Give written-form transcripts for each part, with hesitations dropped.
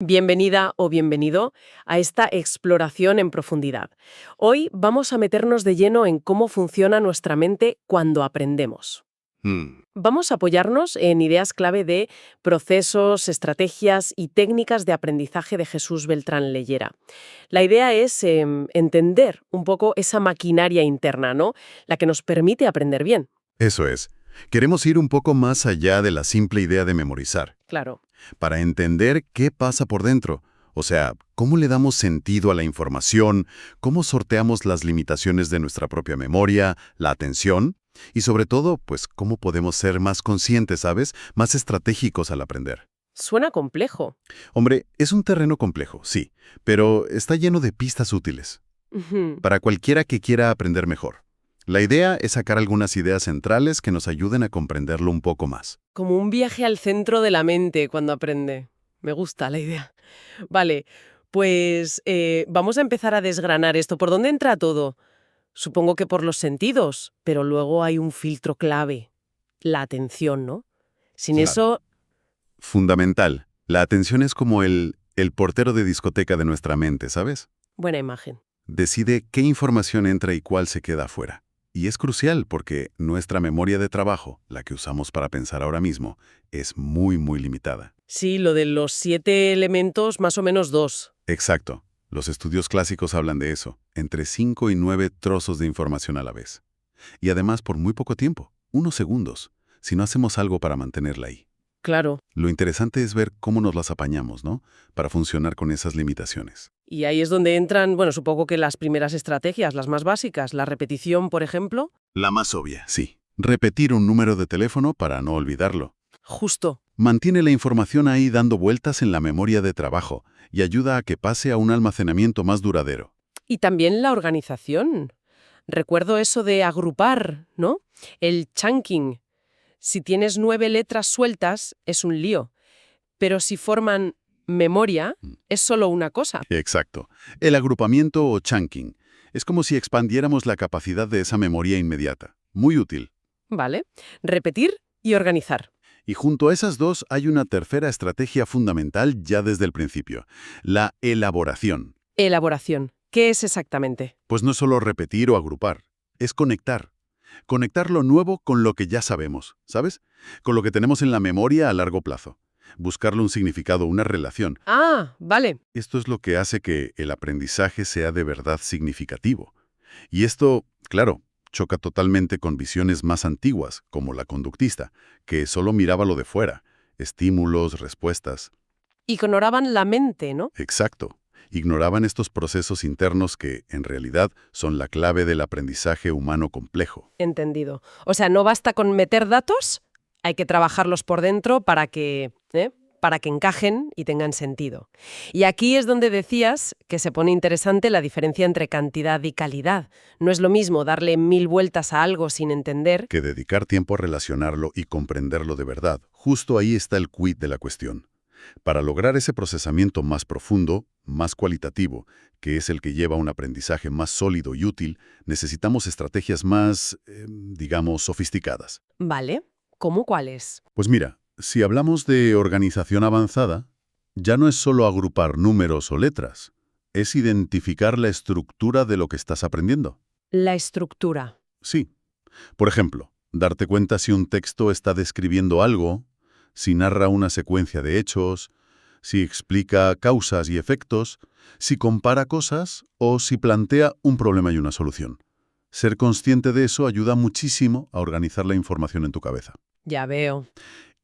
Bienvenida o bienvenido a esta exploración en profundidad. Hoy vamos a meternos de lleno en cómo funciona nuestra mente cuando aprendemos. Mm, Vamos a apoyarnos en ideas clave de procesos, estrategias y técnicas de aprendizaje de Jesús Beltrán Leyera. La idea es entender un poco esa maquinaria interna, ¿no? La que nos permite aprender bien. Eso es. Queremos ir un poco más allá de la simple idea de memorizar, Claro. para entender qué pasa por dentro. O sea, cómo le damos sentido a la información, cómo sorteamos las limitaciones de nuestra propia memoria, la atención, y sobre todo, pues cómo podemos ser más conscientes, ¿sabes? Más estratégicos al aprender. Suena complejo. Hombre, es un terreno complejo, sí, pero está lleno de pistas útiles, Ujú. para cualquiera que quiera aprender mejor. La idea es sacar algunas ideas centrales que nos ayuden a comprenderlo un poco más. Como un viaje al centro de la mente cuando aprende. Me gusta la idea. Vale, pues vamos a empezar a desgranar esto. ¿Por dónde entra todo? Supongo que por los sentidos, pero luego hay un filtro clave, la atención, ¿no? Sin Claro. eso, Fundamental. La atención es como el portero de discoteca de nuestra mente, ¿sabes? buena imagen. Decide qué información entra y cuál se queda afuera. Y es crucial porque nuestra memoria de trabajo, la que usamos para pensar ahora mismo, es muy limitada. Sí, lo de los 7 elementos, más o menos 2. Exacto. Los estudios clásicos hablan de eso, entre 5 y 9 trozos de información a la vez. Y además por muy poco tiempo, unos segundos, si no hacemos algo para mantenerla ahí. Claro. Lo interesante es ver cómo nos las apañamos, ¿no? Para funcionar con esas limitaciones. Y ahí es donde entran, bueno, supongo que las primeras estrategias, las más básicas, la repetición, por ejemplo. La más obvia, sí. Repetir un número de teléfono para no olvidarlo. Justo. Mantiene la información ahí dando vueltas en la memoria de trabajo y ayuda a que pase a un almacenamiento más duradero. Y también la organización. Recuerdo eso de agrupar, ¿no? El chunking. Si tienes 9 letras sueltas, es un lío. Pero si forman memoria, es solo una cosa. Exacto. El agrupamiento o chunking es como si expandiéramos la capacidad de esa memoria inmediata. Muy útil. ¿Vale? Repetir y organizar. Y junto a esas dos hay una tercera estrategia fundamental ya desde el principio, la elaboración. Elaboración. ¿Qué es exactamente? Pues no solo repetir o agrupar, es conectar. Conectar lo nuevo con lo que ya sabemos, ¿sabes? Con lo que tenemos en la memoria a largo plazo. Buscarle un significado, una relación. Ah, vale. Esto es lo que hace que el aprendizaje sea de verdad significativo. Y esto, claro, choca totalmente con visiones más antiguas, como la conductista, que solo miraba lo de fuera, estímulos, respuestas. Ignoraban la mente, ¿no? Exacto. Ignoraban estos procesos internos que, en realidad, son la clave del aprendizaje humano complejo. Entendido. O sea, no basta con meter datos, hay que trabajarlos por dentro para que encajen y tengan sentido. Y aquí es donde decías que se pone interesante la diferencia entre cantidad y calidad. No es lo mismo darle 1000 vueltas a algo sin entender. Que dedicar tiempo a relacionarlo y comprenderlo de verdad. Justo ahí está el quid de la cuestión. Para lograr ese procesamiento más profundo, más cualitativo, que es el que lleva a un aprendizaje más sólido y útil, necesitamos estrategias más, digamos, sofisticadas. Vale. ¿Cómo cuáles? Pues mira, si hablamos de organización avanzada, ya no es solo agrupar números o letras, es identificar la estructura de lo que estás aprendiendo. La estructura. Sí. Por ejemplo, darte cuenta si un texto está describiendo algo, si narra una secuencia de hechos, si explica causas y efectos, si compara cosas o si plantea un problema y una solución. Ser consciente de eso ayuda muchísimo a organizar la información en tu cabeza. Ya veo.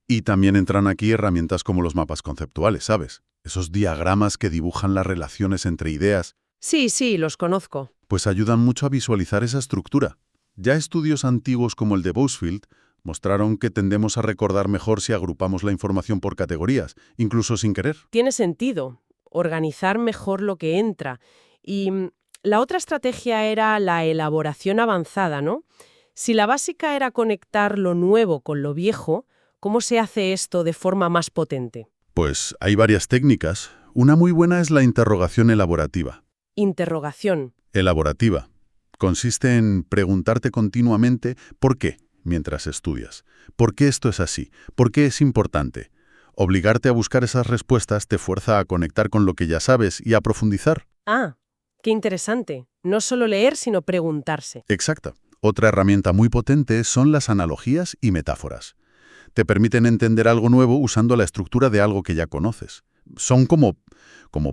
Y también entran aquí herramientas como los mapas conceptuales, ¿sabes? Esos diagramas que dibujan las relaciones entre ideas, Sí, los conozco. pues ayudan mucho a visualizar esa estructura. Ya estudios antiguos como el de Bousfield mostraron que tendemos a recordar mejor si agrupamos la información por categorías, incluso sin querer. Tiene sentido. Organizar mejor lo que entra. Y la otra estrategia era la elaboración avanzada, ¿no? Si la básica era conectar lo nuevo con lo viejo, ¿cómo se hace esto de forma más potente? Pues hay varias técnicas. Una muy buena es la interrogación elaborativa. Interrogación. Elaborativa. Consiste en preguntarte continuamente ¿por qué? Mientras estudias. ¿Por qué esto es así? ¿Por qué es importante? Obligarte a buscar esas respuestas te fuerza a conectar con lo que ya sabes y a profundizar. Ah, qué interesante. No solo leer, sino preguntarse. Exacto. Otra herramienta muy potente son las analogías y metáforas. Te permiten entender algo nuevo usando la estructura de algo que ya conoces. Son como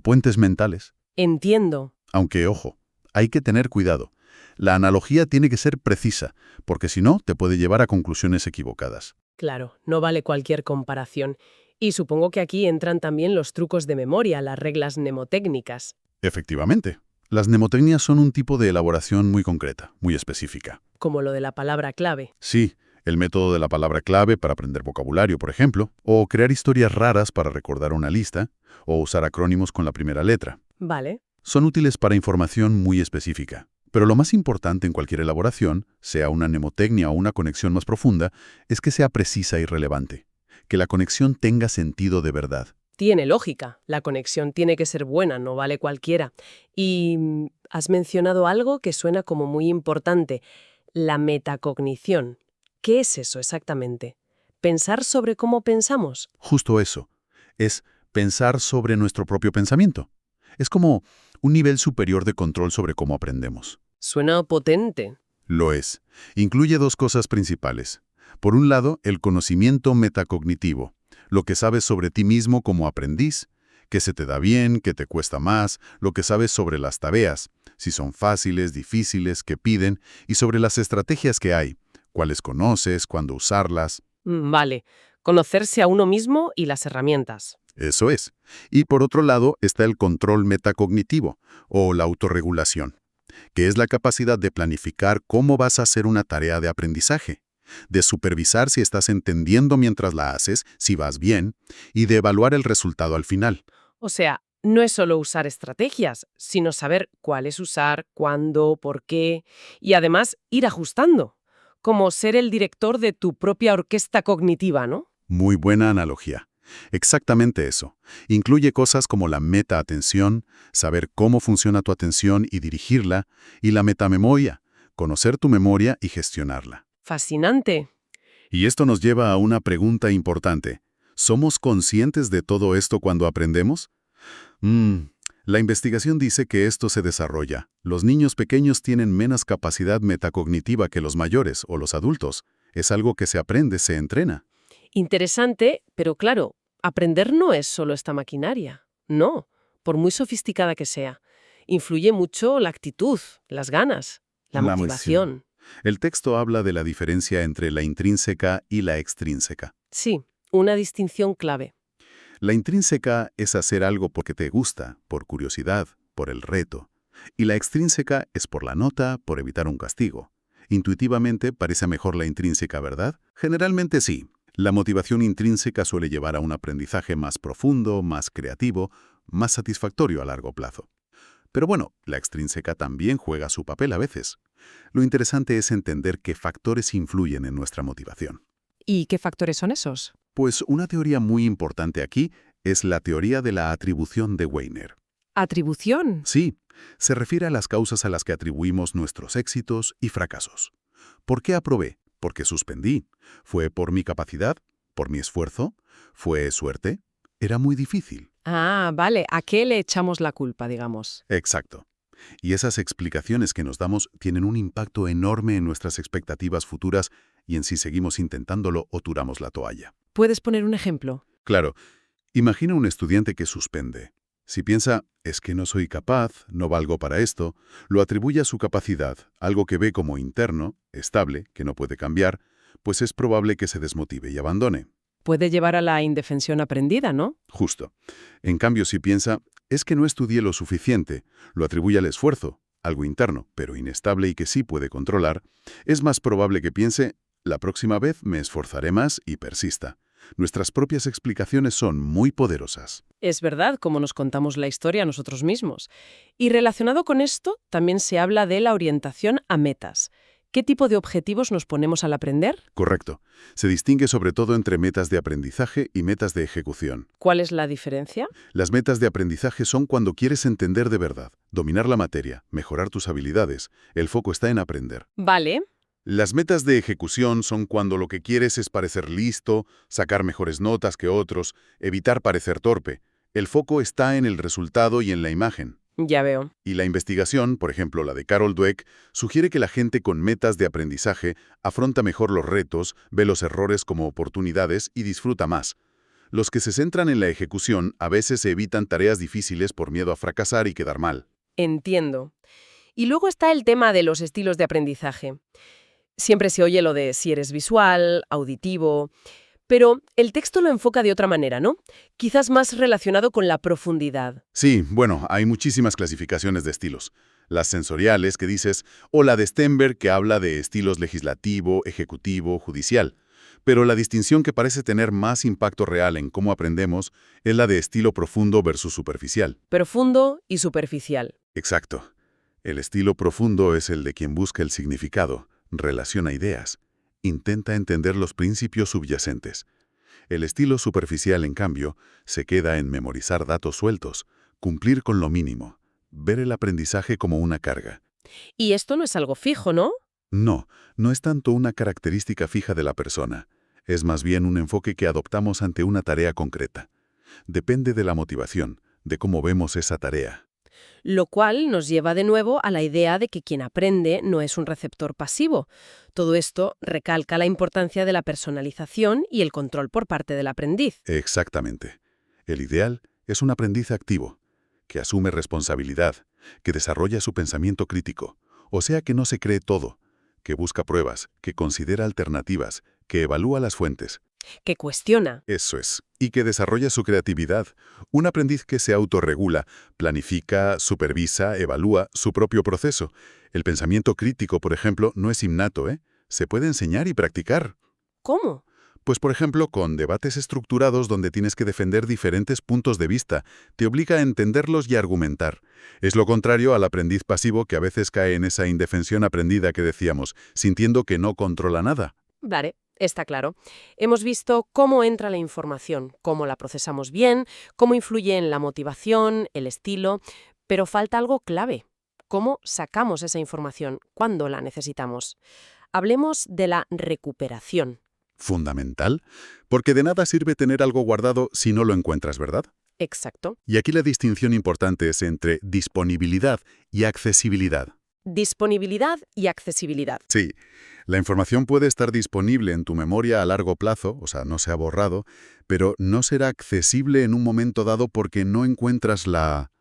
puentes mentales. Entiendo. Aunque, ojo, hay que tener cuidado. La analogía tiene que ser precisa, porque si no, te puede llevar a conclusiones equivocadas. Claro, no vale cualquier comparación. Y supongo que aquí entran también los trucos de memoria, las reglas mnemotécnicas. Efectivamente. Las mnemotecnias son un tipo de elaboración muy concreta, muy específica. Como lo de la palabra clave. Sí, el método de la palabra clave para aprender vocabulario, por ejemplo, o crear historias raras para recordar una lista, o usar acrónimos con la primera letra. Vale. Son útiles para información muy específica. Pero lo más importante en cualquier elaboración, sea una mnemotecnia o una conexión más profunda, es que sea precisa y relevante. Que la conexión tenga sentido de verdad. Tiene lógica. La conexión tiene que ser buena, no vale cualquiera. Y has mencionado algo que suena como muy importante, la metacognición. ¿Qué es eso exactamente? ¿Pensar sobre cómo pensamos? Justo eso. Es pensar sobre nuestro propio pensamiento. Es como un nivel superior de control sobre cómo aprendemos. Suena potente. Lo es. Incluye dos cosas principales. Por un lado, el conocimiento metacognitivo, lo que sabes sobre ti mismo como aprendiz, qué se te da bien, qué te cuesta más, lo que sabes sobre las tareas, si son fáciles, difíciles, qué piden, y sobre las estrategias que hay, cuáles conoces, cuándo usarlas. Vale. Conocerse a uno mismo y las herramientas. Eso es. Y por otro lado está el control metacognitivo, o la autorregulación, que es la capacidad de planificar cómo vas a hacer una tarea de aprendizaje, de supervisar si estás entendiendo mientras la haces, si vas bien, y de evaluar el resultado al final. O sea, no es solo usar estrategias, sino saber cuáles usar, cuándo, por qué, y además ir ajustando. Como ser el director de tu propia orquesta cognitiva, ¿no? Muy buena analogía. Exactamente eso. Incluye cosas como la metaatención, saber cómo funciona tu atención y dirigirla, y la metamemoria, conocer tu memoria y gestionarla. Fascinante. Y esto nos lleva a una pregunta importante. ¿Somos conscientes de todo esto cuando aprendemos? La investigación dice que esto se desarrolla. Los niños pequeños tienen menos capacidad metacognitiva que los mayores o los adultos. Es algo que se aprende, se entrena. Interesante, pero claro, aprender no es solo esta maquinaria. No, por muy sofisticada que sea. Influye mucho la actitud, las ganas, la La motivación. motivación. El texto habla de la diferencia entre la intrínseca y la extrínseca. Sí, una distinción clave. La intrínseca es hacer algo porque te gusta, por curiosidad, por el reto. Y la extrínseca es por la nota, por evitar un castigo. Intuitivamente parece mejor la intrínseca, ¿verdad? Generalmente sí. La motivación intrínseca suele llevar a un aprendizaje más profundo, más creativo, más satisfactorio a largo plazo. Pero bueno, la extrínseca también juega su papel a veces. Lo interesante es entender qué factores influyen en nuestra motivación. ¿Y qué factores son esos? Pues una teoría muy importante aquí es la teoría de la atribución de Weiner. ¿Atribución? Sí, se refiere a las causas a las que atribuimos nuestros éxitos y fracasos. ¿Por qué aprobé? Porque suspendí. ¿Fue por mi capacidad? ¿Por mi esfuerzo? ¿Fue suerte? Era muy difícil. Ah, vale. ¿A qué le echamos la culpa, digamos? Exacto. Y esas explicaciones que nos damos tienen un impacto enorme en nuestras expectativas futuras y en si seguimos intentándolo o tiramos la toalla. ¿Puedes poner un ejemplo? Claro, imagina un estudiante que suspende. Si piensa, es que no soy capaz, no valgo para esto, lo atribuye a su capacidad, algo que ve como interno, estable, que no puede cambiar, pues es probable que se desmotive y abandone. Puede llevar a la indefensión aprendida, ¿no? Justo. En cambio, si piensa, es que no estudié lo suficiente, lo atribuye al esfuerzo, algo interno, pero inestable y que sí puede controlar, es más probable que piense, la próxima vez me esforzaré más y persista. Nuestras propias explicaciones son muy poderosas. Es verdad, como nos contamos la historia nosotros mismos. Y relacionado con esto, también se habla de la orientación a metas. ¿Qué tipo de objetivos nos ponemos al aprender? Correcto. Se distingue sobre todo entre metas de aprendizaje y metas de ejecución. ¿Cuál es la diferencia? Las metas de aprendizaje son cuando quieres entender de verdad, dominar la materia, mejorar tus habilidades. El foco está en aprender. Vale. Las metas de ejecución son cuando lo que quieres es parecer listo, sacar mejores notas que otros, evitar parecer torpe. El foco está en el resultado y en la imagen. Ya veo. Y la investigación, por ejemplo la de Carol Dweck, sugiere que la gente con metas de aprendizaje afronta mejor los retos, ve los errores como oportunidades y disfruta más. Los que se centran en la ejecución a veces evitan tareas difíciles por miedo a fracasar y quedar mal. Entiendo. Y luego está el tema de los estilos de aprendizaje. Siempre se oye lo de si eres visual, auditivo, pero el texto lo enfoca de otra manera, ¿no? Quizás más relacionado con la profundidad. Sí, bueno, hay muchísimas clasificaciones de estilos. Las sensoriales, que dices, o la de Stenberg, que habla de estilos legislativo, ejecutivo, judicial. Pero la distinción que parece tener más impacto real en cómo aprendemos es la de estilo profundo versus superficial. Profundo y superficial. Exacto. El estilo profundo es el de quien busca el significado, relaciona ideas, intenta entender los principios subyacentes. El estilo superficial, en cambio, se queda en memorizar datos sueltos, cumplir con lo mínimo, ver el aprendizaje como una carga. Y esto no es algo fijo, ¿no? No, no es tanto una característica fija de la persona, es más bien un enfoque que adoptamos ante una tarea concreta. Depende de la motivación, de cómo vemos esa tarea. Lo cual nos lleva de nuevo a la idea de que quien aprende no es un receptor pasivo. Todo esto recalca la importancia de la personalización y el control por parte del aprendiz. Exactamente. El ideal es un aprendiz activo, que asume responsabilidad, que desarrolla su pensamiento crítico, o sea que no se cree todo, que busca pruebas, que considera alternativas, que evalúa las fuentes. Que cuestiona. Eso es. Y que desarrolla su creatividad. Un aprendiz que se autorregula, planifica, supervisa, evalúa su propio proceso. El pensamiento crítico, por ejemplo, no es innato, ¿eh? Se puede enseñar y practicar. ¿Cómo? Pues, por ejemplo, con debates estructurados donde tienes que defender diferentes puntos de vista. Te obliga a entenderlos y a argumentar. Es lo contrario al aprendiz pasivo que a veces cae en esa indefensión aprendida que decíamos, sintiendo que no controla nada. Vale. Está claro. Hemos visto cómo entra la información, cómo la procesamos bien, cómo influye en la motivación, el estilo, pero falta algo clave. ¿Cómo sacamos esa información? ¿Cuándo la necesitamos? Hablemos de la recuperación. Fundamental, porque de nada sirve tener algo guardado si no lo encuentras, ¿verdad? Exacto. Y aquí la distinción importante es entre disponibilidad y accesibilidad. Disponibilidad y accesibilidad. Sí, la información puede estar disponible en tu memoria a largo plazo, o sea, no se ha borrado, pero no será accesible en un momento dado porque no encuentras la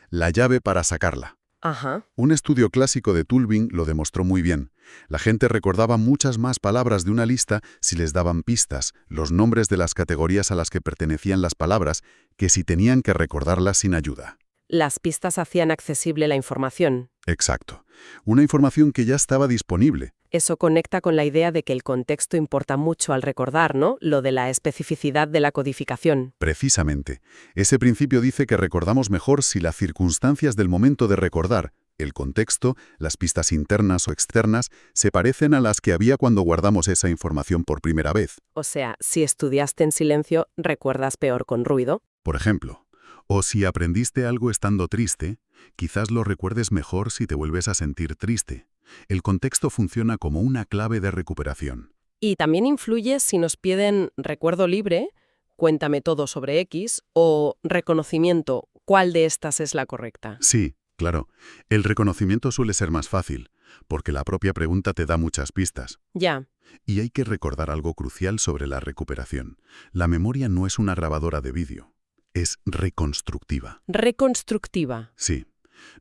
llave para sacarla. Ajá. Un estudio clásico de Tulving lo demostró muy bien. La gente recordaba muchas más palabras de una lista si les daban pistas, los nombres de las categorías a las que pertenecían las palabras, que si tenían que recordarlas sin ayuda. Las pistas hacían accesible la información. Exacto. Una información que ya estaba disponible. Eso conecta con la idea de que el contexto importa mucho al recordar, ¿no? Lo de la especificidad de la codificación. Precisamente. Ese principio dice que recordamos mejor si las circunstancias del momento de recordar, el contexto, las pistas internas o externas, se parecen a las que había cuando guardamos esa información por primera vez. O sea, si estudiaste en silencio, recuerdas peor con ruido. Por ejemplo, o si aprendiste algo estando triste, quizás lo recuerdes mejor si te vuelves a sentir triste. El contexto funciona como una clave de recuperación. Y también influye si nos piden recuerdo libre, cuéntame todo sobre X, o reconocimiento, ¿cuál de estas es la correcta? Sí, claro. El reconocimiento suele ser más fácil, porque la propia pregunta te da muchas pistas. Ya. Y hay que recordar algo crucial sobre la recuperación. La memoria no es una grabadora de vídeo, es reconstructiva. Reconstructiva. Sí,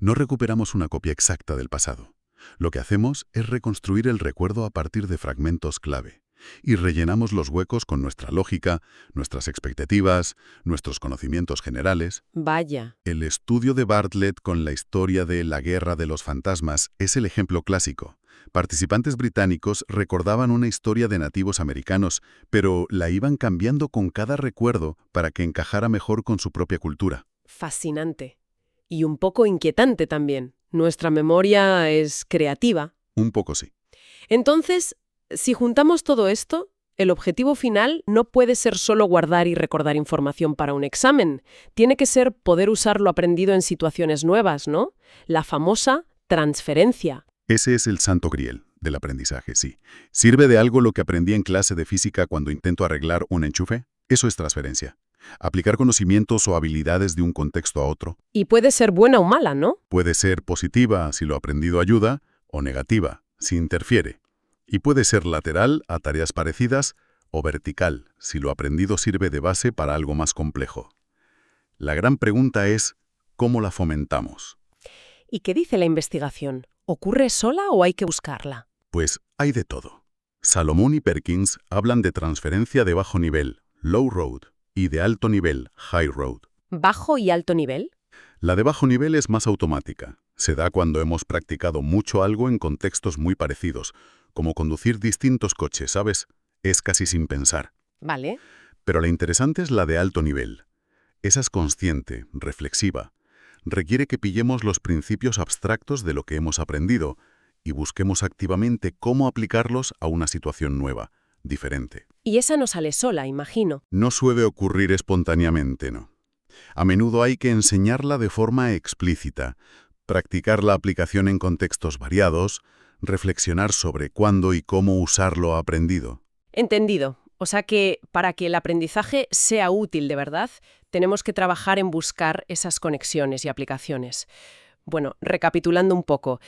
no recuperamos una copia exacta del pasado. Lo que hacemos es reconstruir el recuerdo a partir de fragmentos clave y rellenamos los huecos con nuestra lógica, nuestras expectativas, nuestros conocimientos generales. Vaya. El estudio de Bartlett con la historia de la Guerra de los Fantasmas es el ejemplo clásico. Participantes británicos recordaban una historia de nativos americanos, pero la iban cambiando con cada recuerdo para que encajara mejor con su propia cultura. Fascinante. Y un poco inquietante también. Nuestra memoria es creativa. Un poco sí. Entonces, si juntamos todo esto, el objetivo final no puede ser solo guardar y recordar información para un examen. Tiene que ser poder usar lo aprendido en situaciones nuevas, ¿no? La famosa transferencia. Ese es el santo grial. Del aprendizaje, sí. ¿Sirve de algo lo que aprendí en clase de física cuando intento arreglar un enchufe? Eso es transferencia. Aplicar conocimientos o habilidades de un contexto a otro. Y puede ser buena o mala, ¿no? Puede ser positiva si lo aprendido ayuda, o negativa si interfiere. Y puede ser lateral a tareas parecidas o vertical si lo aprendido sirve de base para algo más complejo. La gran pregunta es, ¿cómo la fomentamos? ¿Y qué dice la investigación? ¿Ocurre sola o hay que buscarla? Pues hay de todo. Salomón y Perkins hablan de transferencia de bajo nivel, low road, y de alto nivel, high road. ¿Bajo y alto nivel? La de bajo nivel es más automática. Se da cuando hemos practicado mucho algo en contextos muy parecidos, como conducir distintos coches, ¿sabes? Es casi sin pensar. Vale. Pero la interesante es la de alto nivel. Esa es consciente, reflexiva. Requiere que pillemos los principios abstractos de lo que hemos aprendido y busquemos activamente cómo aplicarlos a una situación nueva, diferente. Y esa no sale sola, imagino. No suele ocurrir espontáneamente, ¿no? A menudo hay que enseñarla de forma explícita, practicar la aplicación en contextos variados, reflexionar sobre cuándo y cómo usar lo aprendido. Entendido. O sea que para que el aprendizaje sea útil de verdad, tenemos que trabajar en buscar esas conexiones y aplicaciones. Bueno, recapitulando un poco,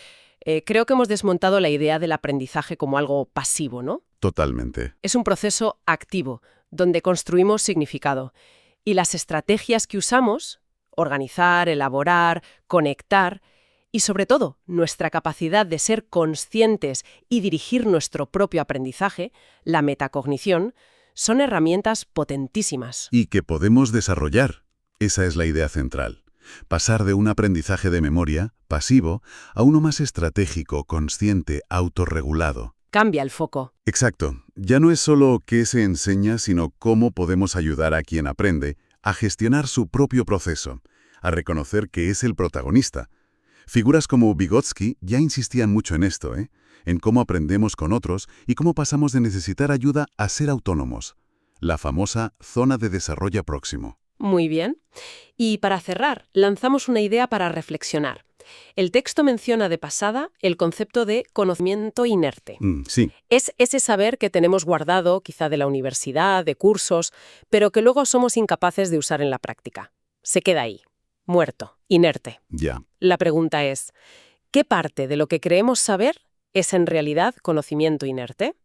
creo que hemos desmontado la idea del aprendizaje como algo pasivo, ¿no? Totalmente. Es un proceso activo, donde construimos significado. Y las estrategias que usamos, organizar, elaborar, conectar, y sobre todo nuestra capacidad de ser conscientes y dirigir nuestro propio aprendizaje, la metacognición, son herramientas potentísimas. Y que podemos desarrollar. Esa es la idea central. Pasar de un aprendizaje de memoria, pasivo, a uno más estratégico, consciente, autorregulado. Cambia el foco. Exacto. Ya no es solo qué se enseña, sino cómo podemos ayudar a quien aprende a gestionar su propio proceso, a reconocer que es el protagonista. Figuras como Vygotsky ya insistían mucho en esto, en cómo aprendemos con otros y cómo pasamos de necesitar ayuda a ser autónomos. La famosa zona de desarrollo próximo. Muy bien. Y para cerrar, lanzamos una idea para reflexionar. El texto menciona de pasada el concepto de conocimiento inerte. Sí. Es ese saber que tenemos guardado, quizá de la universidad, de cursos, pero que luego somos incapaces de usar en la práctica. Se queda ahí, muerto, inerte. Ya. La pregunta es, ¿qué parte de lo que creemos saber es en realidad conocimiento inerte?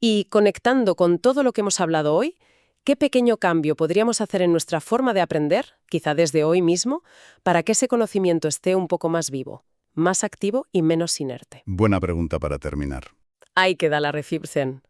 Y conectando con todo lo que hemos hablado hoy, ¿qué pequeño cambio podríamos hacer en nuestra forma de aprender, quizá desde hoy mismo, para que ese conocimiento esté un poco más vivo, más activo y menos inerte? Buena pregunta para terminar. Ahí queda la recepción.